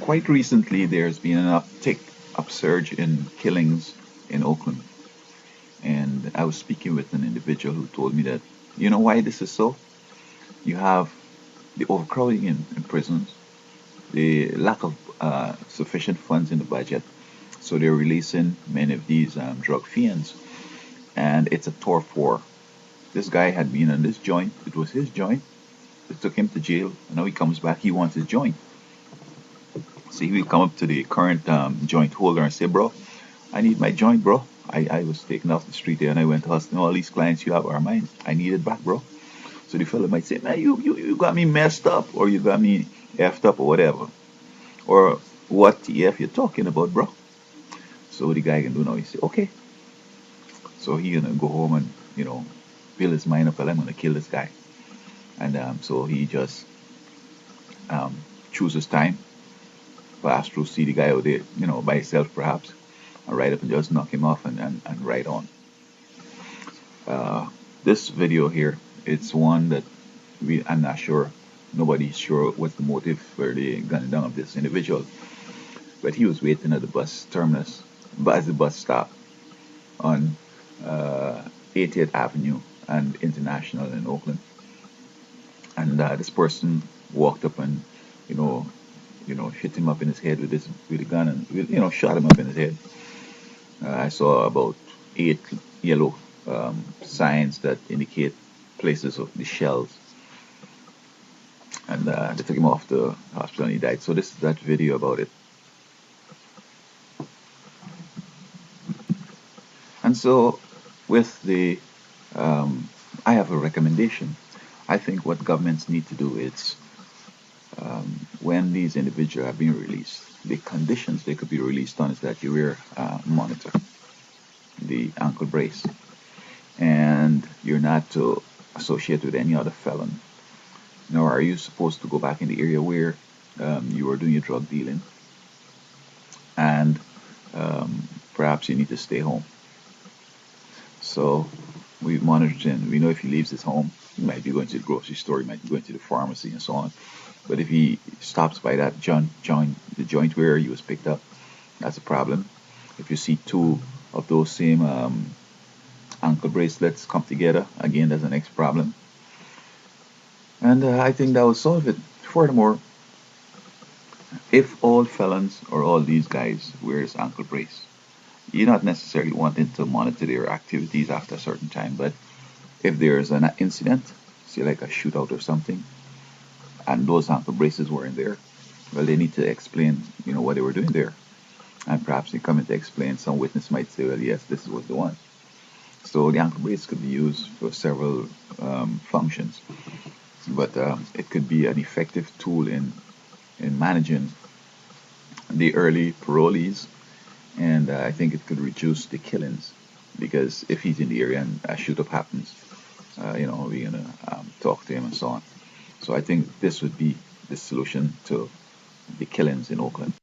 Quite recently, there's been an upsurge in killings in Oakland. And I was speaking with an individual who told me that, you know why this is so? You have the overcrowding in prisons, the lack of sufficient funds in the budget. So they're releasing many of these drug fiends. And it's a turf war. This guy had been on this joint. It was his joint. It took him to jail. And now he comes back. He wants his joint. So he will come up to the current joint holder and say, bro, I need my joint, bro. I was taken off the street there and I went to hustle. All these clients you have are mine. I need it back, bro. So the fellow might say, man, you got me messed up or you got me effed up or whatever. Or what TF you're talking about, bro? So the guy can do now, he say, okay. So he gonna go home and, build his mind up, well, I'm gonna kill this guy. And so he just chooses time, pass through, see the guy out there, by himself perhaps, and ride up and just knock him off and ride on. This video here, it's one that I'm not sure, nobody's sure what's the motive for the gunning down of this individual. But he was waiting at the bus terminus, at the bus stop on 80th Avenue and International in Oakland. And this person walked up and, hit him up in his head with a gun and, shot him up in his head. I saw about 8 yellow signs that indicate places of the shells. And they took him off the hospital and he died. So this is that video about it. And so with the, I have a recommendation. I think what governments need to do is, when these individuals are being released, the conditions they could be released on is that you wear a monitor, the ankle brace, and you're not to associate with any other felon. Nor are you supposed to go back in the area where you are doing your drug dealing, and perhaps you need to stay home. So we monitor him. We know if he leaves his home, he might be going to the grocery store, he might be going to the pharmacy and so on. But if he stops by that the joint where he was picked up, that's a problem. If you see 2 of those same ankle bracelets come together, again, that's the next problem. And I think that will solve it. Furthermore, if all felons or all these guys wears ankle brace, you're not necessarily wanting to monitor their activities after a certain time, but if there's an incident, say like a shootout or something, and those ankle braces were in there, well, they need to explain, what they were doing there. And perhaps they come in to explain. Some witness might say, well, yes, this was the one. So the ankle brace could be used for several functions. But it could be an effective tool in managing the early parolees. And I think it could reduce the killings, because if he's in the area and a shoot-up happens, we're going to talk to him and so on. So I think this would be the solution to the killings in Oakland.